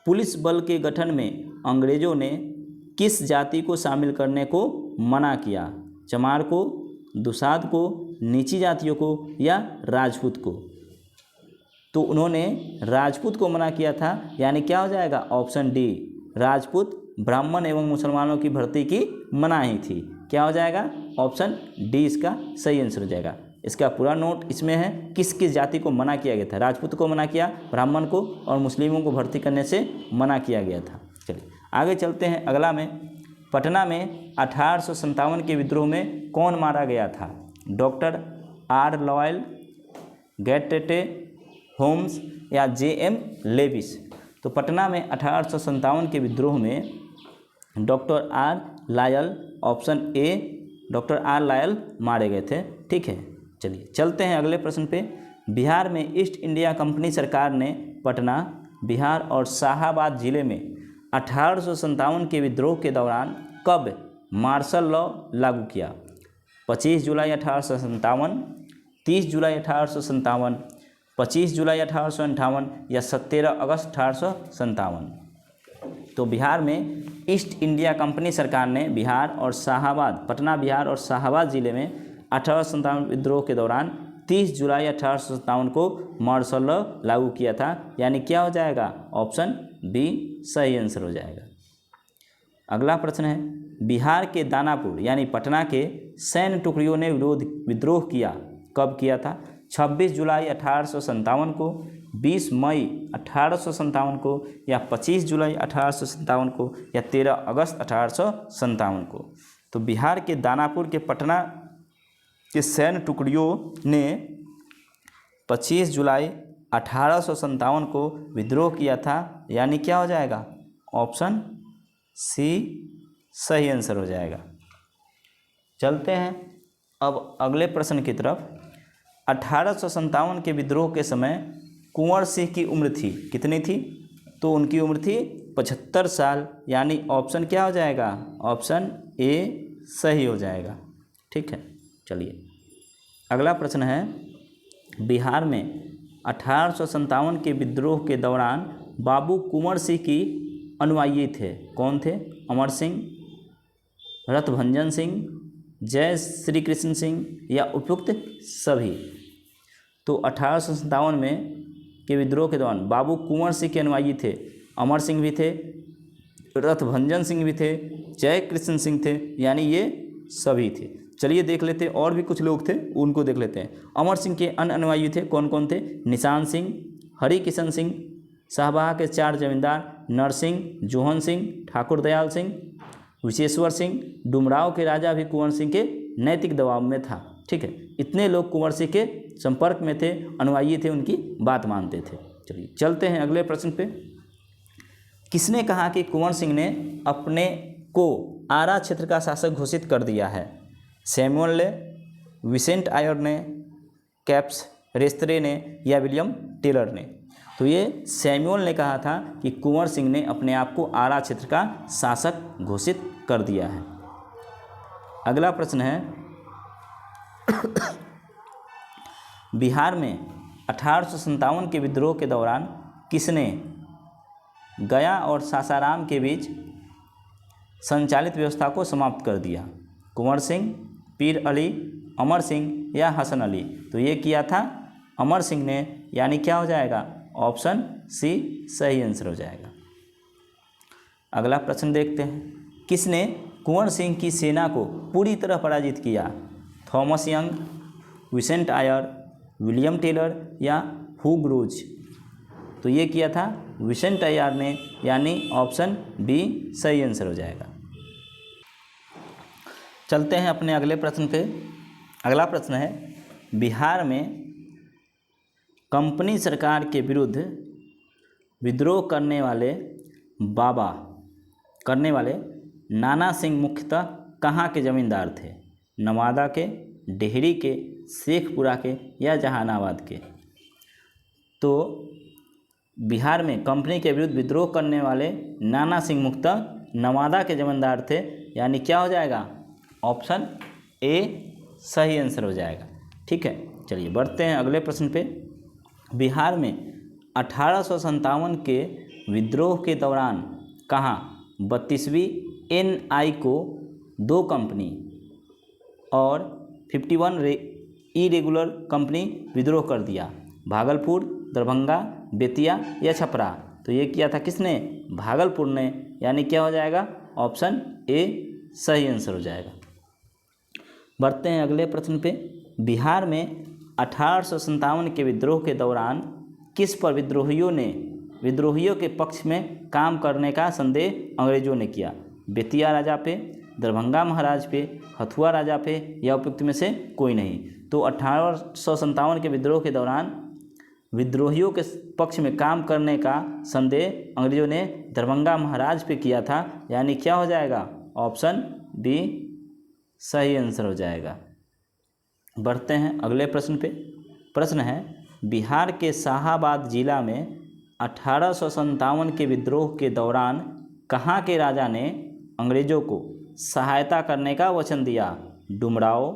पुलिस बल के गठन में अंग्रेजों ने किस जाति को शामिल करने को मना किया? चमार को, दुसाध को, नीची जातियों को या राजपूत को? तो उन्होंने राजपूत को मना किया था, यानी क्या हो जाएगा? ऑप्शन डी राजपूत, ब्राह्मण एवं मुसलमानों की भर्ती की मनाही थी। क्या हो जाएगा? ऑप्शन डी इसका सही आंसर हो जाएगा। इसका पूरा नोट इसमें है, किस किस जाति को मना किया गया था? राजपूत को मना किया, ब्राह्मण को और मुस्लिमों को भर्ती करने से मना किया गया था। चलिए आगे चलते हैं अगला में। पटना में 1857 के विद्रोह में कौन मारा गया था? डॉक्टर आर लॉयल, गैटेटे, होम्स या जे.एम. लेविस। तो पटना में 1857 के विद्रोह में doctor R Lyell, option A doctor R Lyell मारे गए थे। ठीक है, चलिए चलते हैं अगले प्रश्न पे। बिहार में ईस्ट इंडिया कंपनी सरकार ने पटना, बिहार और शाहाबाद जिले में 1857 के विद्रोह के दौरान कब मार्शल लॉ लागू किया? 25 जुलाई 1857, 30 जुलाई 1857, 25 जुलाई 1858 या 17 अगस्त 1857। तो बिहार में ईस्ट इंडिया कंपनी सरकार ने बिहार और शाहाबाद, पटना, बिहार और शाहाबाद जिले में 1857 विद्रोह के दौरान 30 जुलाई 1857 को मार्शल लॉ लागू किया था। यानी क्या हो जाएगा? ऑप्शन बी सही आंसर हो जाएगा। अगला प्रश्न है, बिहार के दानापुर यानी पटना के सैन्य टुकड़ियों ने विद्रोह किया, कब किया था? 26 जुलाई 1857 को, 20 मई 1857 को या 25 जुलाई 1857 को या 13 अगस्त 1857 को। तो बिहार के दानापुर के पटना के सैन्य टुकड़ियों ने 25 जुलाई 1857 को विद्रोह किया था। यानी क्या हो जाएगा? ऑप्शन सी सही आंसर हो जाएगा। चलते हैं अब अगले प्रश्न की तरफ। 1857 के विद्रोह के समय कुंवर सिंह की उम्र थी, कितनी थी? तो उनकी उम्र थी 75 साल। यानी ऑप्शन क्या हो जाएगा? ऑप्शन ए सही हो जाएगा। ठीक है, चलिए अगला प्रश्न है, बिहार में 1857 के विद्रोह के दौरान बाबू कुंवर सिंह की अनुयायी थे, कौन थे? अमर सिंह, रतभंजन सिंह, जय श्री कृष्ण सिंह या उपयुक्त सभी। तो 1857 में के विद्रोह के दौरान बाबू कुंवर सिंह के अनुयायी थे, अमर सिंह भी थे, रतभंजन सिंह भी थे, जय कृष्ण सिंह थे, यानी ये सभी थे। चलिए देख लेते हैं, और भी कुछ लोग थे उनको देख लेते हैं। अमर सिंह के अन्य अनुयायी थे, कौन कौन थे? निशान सिंह, हरि किशन सिंह, शाहबहा के 4 जमींदार नरसिंह, जोहन सिंह, ठाकुर दयाल सिंह, विशेश्वर सिंह, डुमराव के राजा भी कुंवर सिंह के नैतिक दबाव में था। ठीक है, इतने लोग कुंवर सिंह के संपर्क में थे, अनुयायी थे, उनकी बात मानते थे। चलिए चलते हैं अगले प्रश्न पे। किसने कहा कि कुंवर सिंह ने अपने को आरा क्षेत्र का शासक घोषित कर दिया है? सैमुअल ने, विसेंट आयर ने, कैप्स रेस्तरे ने या विलियम टेलर ने? तो ये सैमुअल ने कहा था कि कुंवर सिंह ने अपने आप को आरा क्षेत्र का शासक घोषित कर दिया है। अगला प्रश्न है, बिहार में 1857 के विद्रोह के दौरान किसने गया और सासाराम के बीच संचालित व्यवस्था को समाप्त कर दिया? कुंवर सिंह, पीर अली, अमर सिंह या हसन अली? तो ये किया था अमर सिंह ने। यानी क्या हो जाएगा? ऑप्शन सी सही आंसर हो जाएगा। अगला प्रश्न देखते हैं, किसने कुंवर सिंह की सेना को पूरी तरह पराजित किया? थॉमस यंग, विसेंट आयर, विलियम टेलर या हू ग्रूज? तो ये किया था विसेंट आयर ने। यानी ऑप्शन बी सही आंसर हो जाएगा। चलते हैं अपने अगले प्रश्न पे। अगला प्रश्न है, बिहार में कंपनी सरकार के विरुद्ध विद्रोह करने वाले नाना सिंह मुख्यतः कहाँ के जमींदार थे? नवादा के, डेहरी के, शेखपुरा के या जहानाबाद के? तो बिहार में कंपनी के विरुद्ध विद्रोह करने वाले नाना सिंह मुख्यतः नवादा के जमींदार थे। यानी क्या हो जाएगा? ऑप्शन ए सही आंसर हो जाएगा। ठीक है, चलिए बढ़ते हैं अगले प्रश्न पे। बिहार में 1857 के विद्रोह के दौरान कहाँ 32वीं NI को 2 कंपनी और 51 इरेगुलर कंपनी विद्रोह कर दिया? भागलपुर, दरभंगा, बेतिया या छपरा? तो ये किया था किसने? भागलपुर ने। यानी क्या हो जाएगा? ऑप्शन ए सही आंसर हो जाएगा। बढ़ते हैं अगले प्रश्न पे। बिहार में 1857 के विद्रोह के दौरान किस पर विद्रोहियों के पक्ष में काम करने का संदेह अंग्रेजों ने किया? बेतिया राजा पे, दरभंगा महाराज पे, हथुआ राजा पे या उपयुक्त में से कोई नहीं? तो 1857 के विद्रोह के दौरान विद्रोहियों के पक्ष में काम करने का संदेह अंग्रेजों ने दरभंगा महाराज पे किया था, यानी क्या हो जाएगा, ऑप्शन बी सही आंसर हो जाएगा। बढ़ते हैं अगले प्रश्न पे। प्रश्न है, बिहार के शाहाबाद जिला में 1857 के विद्रोह के दौरान कहाँ के राजा ने अंग्रेजों को सहायता करने का वचन दिया? डुमराव,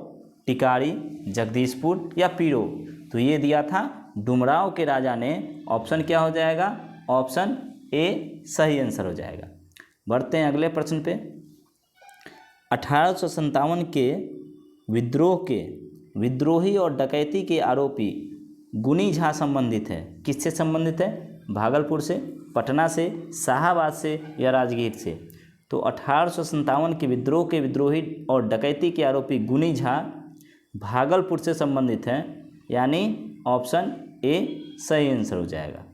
टिकारी, जगदीशपुर या पीरो? तो ये दिया था डुमराव के राजा ने। ऑप्शन क्या हो जाएगा, ऑप्शन ए सही आंसर हो जाएगा। बढ़ते हैं अगले प्रश्न पे। 1857 के विद्रोह के विद्रोही और डकैती के आरोपी गुनी झा संबंधित है, किससे संबंधित है? भागलपुर से, पटना से, शाहाबाद से या राजगीर से? तो 1857 के विद्रोह के विद्रोही और डकैती के आरोपी गुनी झा भागलपुर से संबंधित हैं, यानी ऑप्शन ए सही आंसर हो जाएगा।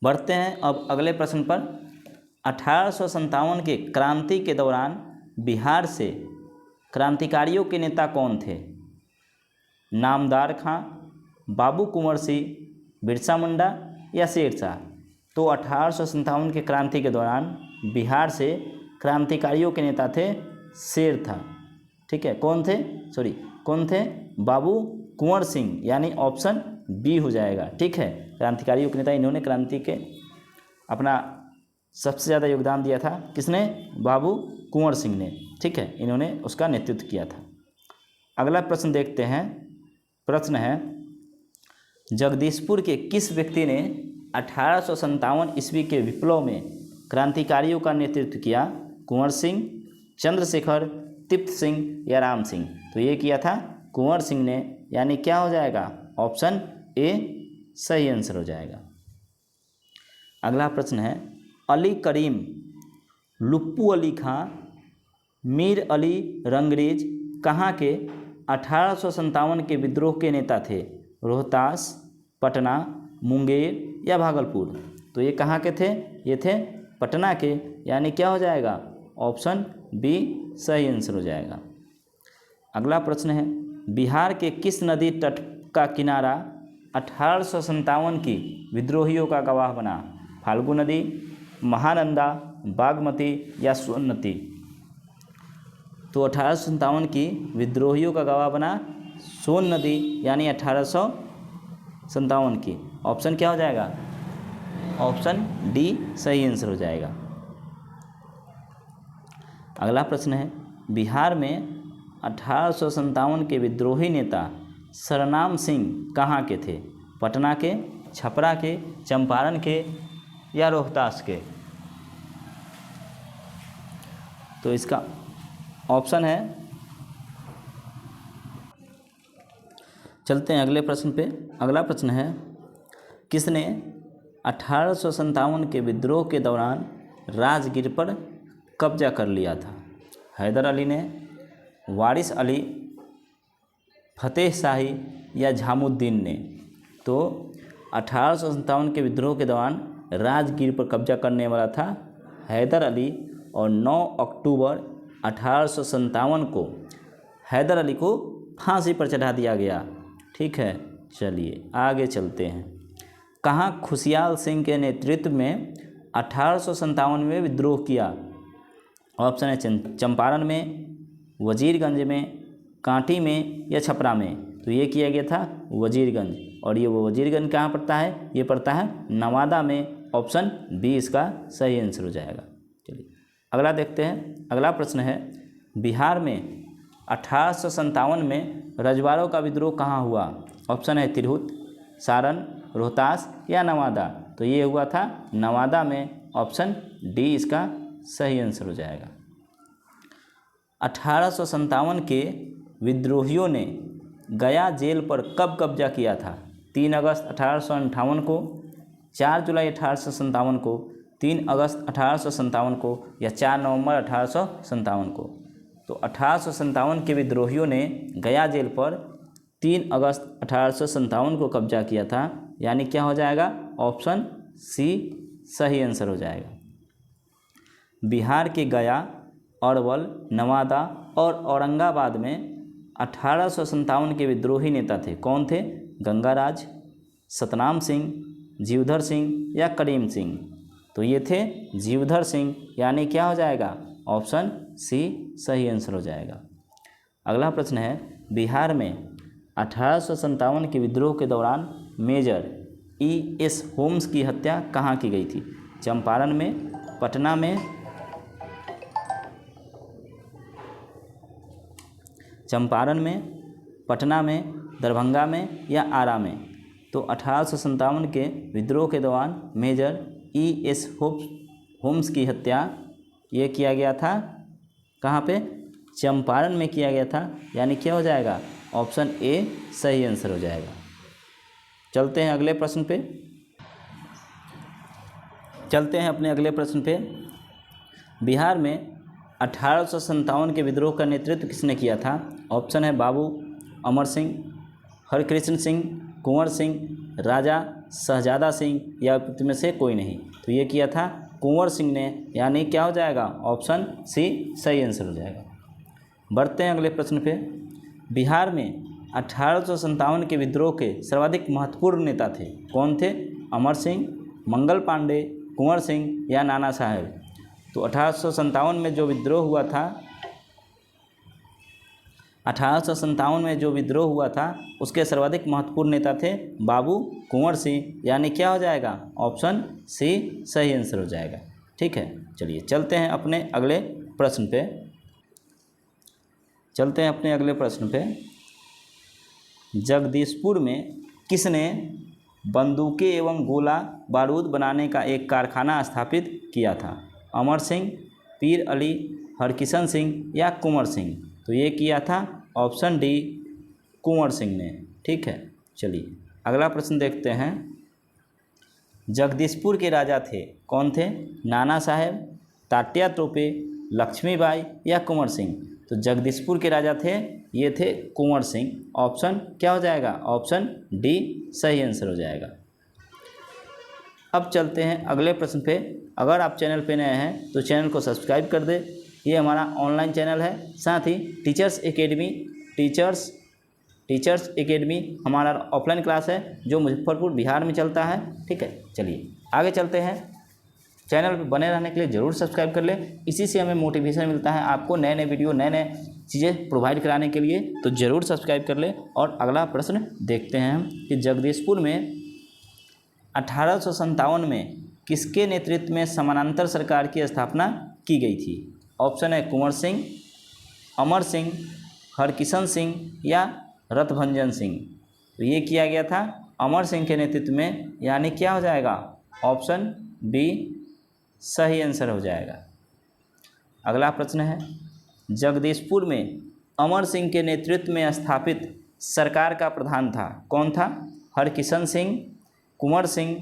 बढ़ते हैं अब अगले प्रश्न पर। 1857 के क्रांति के दौरान बिहार से क्रांतिकारियों के नेता कौन थे? नामदार खां, बाबू कुंवर सिंह, बिरसा मुंडा या शेरशाह? तो 1857 के क्रांति के दौरान बिहार से क्रांतिकारियों के नेता थे शेर था। ठीक है, कौन थे? बाबू कुंवर सिंह, यानी ऑप्शन बी हो जाएगा। ठीक है, क्रांतिकारियों के नेता, इन्होंने क्रांति के अपना सबसे ज़्यादा योगदान दिया था। किसने? बाबू कुंवर सिंह ने। ठीक है, इन्होंने उसका नेतृत्व किया था। अगला प्रश्न देखते हैं। प्रश्न है, जगदीशपुर के किस व्यक्ति ने 1857 ईस्वी के विप्लव में क्रांतिकारियों का नेतृत्व किया? कुंवर सिंह, चंद्रशेखर, तिप्त सिंह या राम सिंह? तो ये किया था कुंवर सिंह ने, यानी क्या हो जाएगा, ऑप्शन ए सही आंसर हो जाएगा। अगला प्रश्न है, अली करीम, लुप्पू अली खां, मीर अली रंगरेज कहाँ के 1857 के विद्रोह के नेता थे? रोहतास, पटना, मुंगेर या भागलपुर? तो ये कहाँ के थे? ये थे पटना के, यानी क्या हो जाएगा, ऑप्शन बी सही आंसर हो जाएगा। अगला प्रश्न है, बिहार के किस नदी तट का किनारा 1857 की विद्रोहियों का गवाह बना? फाल्गु नदी, महानंदा, बागमती या सोननदी? तो 1857 की विद्रोहियों का गवाह बना सोन नदी, यानी 1857 की। ऑप्शन क्या हो जाएगा, ऑप्शन डी सही आंसर हो जाएगा। अगला प्रश्न है, बिहार में 1857 के विद्रोही नेता सरनाम सिंह कहाँ के थे? पटना के, छपरा के, चंपारण के या रोहतास के? तो इसका ऑप्शन है, चलते हैं अगले प्रश्न पे। अगला प्रश्न है, किसने 1857 के विद्रोह के दौरान राजगीर पर कब्जा कर लिया था? हैदर अली ने, वारिस अली, फतेह शाही या झामुद्दीन ने? तो 1857 के विद्रोह के दौरान राजगीर पर कब्जा करने वाला था हैदर अली, और 9 अक्टूबर 1857 को हैदर अली को फांसी पर चढ़ा दिया गया। ठीक है, चलिए आगे चलते हैं। कहाँ खुशियाल सिंह के नेतृत्व में 1857 में विद्रोह किया? ऑप्शन है चंपारण में, वजीरगंज में, कांटी में या छपरा में? तो ये किया गया था वजीरगंज, और ये वो वजीरगंज कहाँ पड़ता है? ये पड़ता है नवादा में। ऑप्शन बी इसका सही आंसर हो जाएगा। चलिए अगला देखते हैं। अगला प्रश्न है, बिहार में 1857 में रजवाड़ों का विद्रोह कहाँ हुआ? ऑप्शन है तिरहुत, सारण, रोहतास या नवादा? तो ये हुआ था नवादा में। ऑप्शन डी इसका सही आंसर हो जाएगा। 1857 के विद्रोहियों ने गया जेल पर कब कब्जा किया था? 3 अगस्त 1858 को, 4 जुलाई 1857 को, 3 अगस्त 1857 को या 4 नवंबर 1857 को? तो 1857 के विद्रोहियों ने गया जेल पर 3 अगस्त 1857 को कब्जा किया था, यानी क्या हो जाएगा, ऑप्शन सी सही आंसर हो जाएगा। बिहार के गया, अरवल, नवादा और औरंगाबाद में 1857 के विद्रोही नेता थे। कौन थे? गंगाराज, सतनाम सिंह, जीवधर सिंह या करीम सिंह? तो ये थे जीवधर सिंह, यानी क्या हो जाएगा? ऑप्शन सी सही आंसर हो जाएगा। अगला प्रश्न है, बिहार में 1857 के विद्रोह के दौरान मेजर E.S. होम्स की हत्या कहाँ की गई थी? चंपारण में, पटना में, पटना में, दरभंगा में या आरा में? तो 1857 के विद्रोह के दौरान मेजर E.S. होम्स की हत्या ये किया गया था कहाँ पे? चंपारण में किया गया था, यानी क्या हो जाएगा? ऑप्शन ए सही आंसर हो जाएगा। चलते हैं अगले प्रश्न पे, अपने अगले प्रश्न पे। बिहार में 1857 के विद्रोह का नेतृत्व किसने किया था? ऑप्शन है बाबू अमर सिंह, हरकृष्ण सिंह, कुंवर सिंह, राजा शहजादा सिंह या में से कोई नहीं? तो ये किया था कुंवर सिंह ने, यानी क्या हो जाएगा? ऑप्शन सी सही आंसर हो जाएगा। बढ़ते हैं अगले प्रश्न पे। बिहार में 1857 के विद्रोह के सर्वाधिक महत्वपूर्ण नेता थे, कौन थे? अमर सिंह, मंगल पांडे, कुंवर सिंह या नाना साहेब? तो 1857 में जो विद्रोह हुआ था, 1857 में जो विद्रोह हुआ था उसके सर्वाधिक महत्वपूर्ण नेता थे बाबू कुंवर सिंह, यानी क्या हो जाएगा? ऑप्शन सी सही आंसर हो जाएगा। ठीक है, चलिए चलते हैं अपने अगले प्रश्न पे। जगदीशपुर में किसने बंदूकें एवं गोला बारूद बनाने का एक कारखाना स्थापित किया था? अमर सिंह, पीर अली, हरकिशन सिंह या कुंवर सिंह? तो ये किया था ऑप्शन डी कुंवर सिंह ने। ठीक है, चलिए अगला प्रश्न देखते हैं। जगदीशपुर के राजा थे, कौन थे? नाना साहेब, तात्या तोपे, लक्ष्मीबाई या कुंवर सिंह? तो जगदीशपुर के राजा थे, ये थे कुंवर सिंह। ऑप्शन क्या हो जाएगा? ऑप्शन डी सही आंसर हो जाएगा। अब चलते हैं अगले प्रश्न पे। अगर आप चैनल पे नए हैं तो चैनल को सब्सक्राइब कर दें। ये हमारा ऑनलाइन चैनल है, साथ ही टीचर्स एकेडमी हमारा ऑफलाइन क्लास है जो मुजफ्फरपुर बिहार में चलता है। ठीक है, चलिए आगे चलते हैं। चैनल पर बने रहने के लिए ज़रूर सब्सक्राइब कर लें, इसी से हमें मोटिवेशन मिलता है आपको नए नए वीडियो, नए नए चीज़ें प्रोवाइड कराने के लिए, तो ज़रूर सब्सक्राइब कर लें। और अगला प्रश्न देखते हैं हम कि जगदीशपुर में 1857 में किसके नेतृत्व में समानांतर सरकार की स्थापना की गई थी? ऑप्शन है कुंवर सिंह, अमर सिंह, हरकिशन सिंह या रथभंजन सिंह? तो ये किया गया था अमर सिंह के नेतृत्व में, यानी क्या हो जाएगा? ऑप्शन बी सही आंसर हो जाएगा। अगला प्रश्न है, जगदीशपुर में अमर सिंह के नेतृत्व में स्थापित सरकार का प्रधान था, कौन था? हरकिशन सिंह, कुंवर सिंह,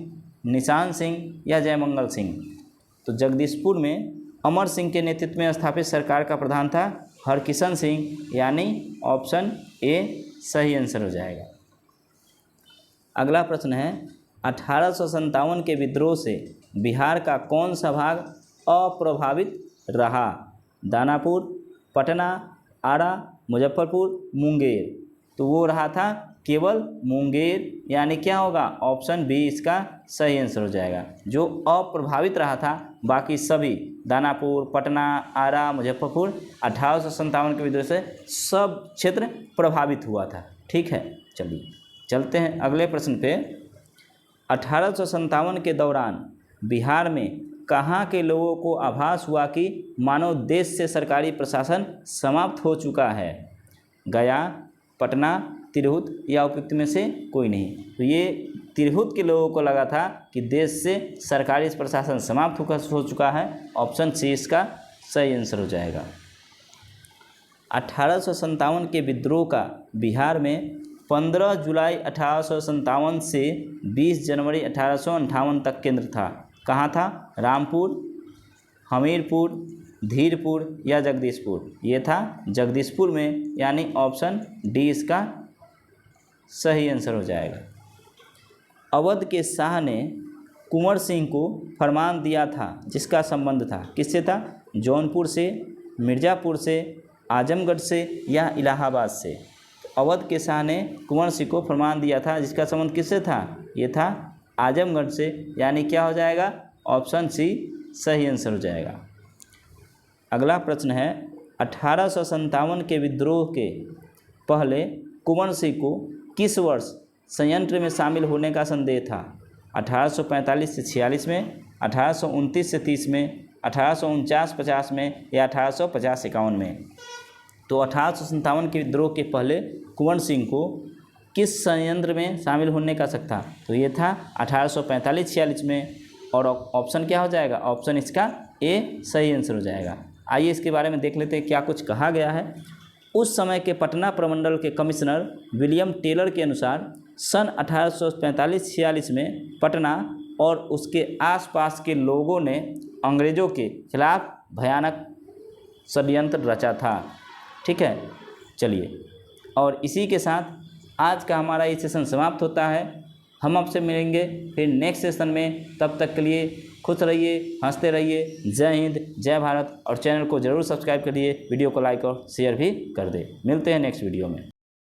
निशान सिंह या जयमंगल सिंह? तो जगदीशपुर में अमर सिंह के नेतृत्व में स्थापित सरकार का प्रधान था हरकिशन सिंह, यानी ऑप्शन ए सही आंसर हो जाएगा। अगला प्रश्न है, 1857 के विद्रोह से बिहार का कौन सा भाग अप्रभावित रहा? दानापुर, पटना, आरा, मुजफ्फरपुर, मुंगेर? तो वो रहा था केवल मुंगेर, यानी क्या होगा? ऑप्शन बी इसका सही आंसर हो जाएगा। जो अप्रभावित रहा था, बाकी सभी दानापुर, पटना, आरा, मुजफ्फरपुर 1857 के विद्रोह से सब क्षेत्र प्रभावित हुआ था। ठीक है, चलिए चलते हैं अगले प्रश्न पे। 1857 के दौरान बिहार में कहाँ के लोगों को आभास हुआ कि मानो देश से सरकारी प्रशासन समाप्त हो चुका है? गया, पटना, तिरहुत या उपयुक्त में से कोई नहीं? तो ये तिरहुत के लोगों को लगा था कि देश से सरकारी प्रशासन समाप्त हो चुका है। ऑप्शन सी इसका सही आंसर हो जाएगा। 1857 के विद्रोह का बिहार में 15 जुलाई 1857 से 20 जनवरी 1858 तक केंद्र था, कहाँ था? रामपुर, हमीरपुर, धीरपुर या जगदीशपुर? ये था जगदीशपुर में, यानी ऑप्शन डी इसका सही आंसर हो जाएगा। अवध के शाह ने कुंवर सिंह को फरमान दिया था जिसका संबंध था, किससे था? जौनपुर से, मिर्ज़ापुर से, आजमगढ़ से या इलाहाबाद से? अवध के शाह ने कुंवर सिंह को फरमान दिया था, जिसका संबंध किससे था? ये था आजमगढ़ से, यानी क्या हो जाएगा? ऑप्शन सी सही आंसर हो जाएगा। अगला प्रश्न है 1857 के विद्रोह के पहले कुंवर सिंह को किस वर्ष संयंत्र में शामिल होने का संदेह था? 1845 से 46 में, 1829 से 30 में, 1849-50 में या 1850-51 में? तो 1857 के विद्रोह के पहले कुंवर सिंह को किस संयंत्र में शामिल होने का शक था? तो ये था 1845-46 में, और ऑप्शन क्या हो जाएगा? ऑप्शन इसका ए सही आंसर हो जाएगा। आइए इसके बारे में देख लेते हैं क्या कुछ कहा गया है। उस समय के पटना प्रमंडल के कमिश्नर विलियम टेलर के अनुसार सन 1845-46 में पटना और उसके आसपास के लोगों ने अंग्रेज़ों के खिलाफ भयानक षड्यंत्र रचा था। ठीक है, चलिए, और इसी के साथ आज का हमारा ये सेशन समाप्त होता है। हम आपसे मिलेंगे फिर नेक्स्ट सेशन में। तब तक के लिए खुश रहिए, हंसते रहिए। जय हिंद, जय भारत। और चैनल को ज़रूर सब्सक्राइब करिए, वीडियो को लाइक और शेयर भी कर दें। मिलते हैं नेक्स्ट वीडियो में।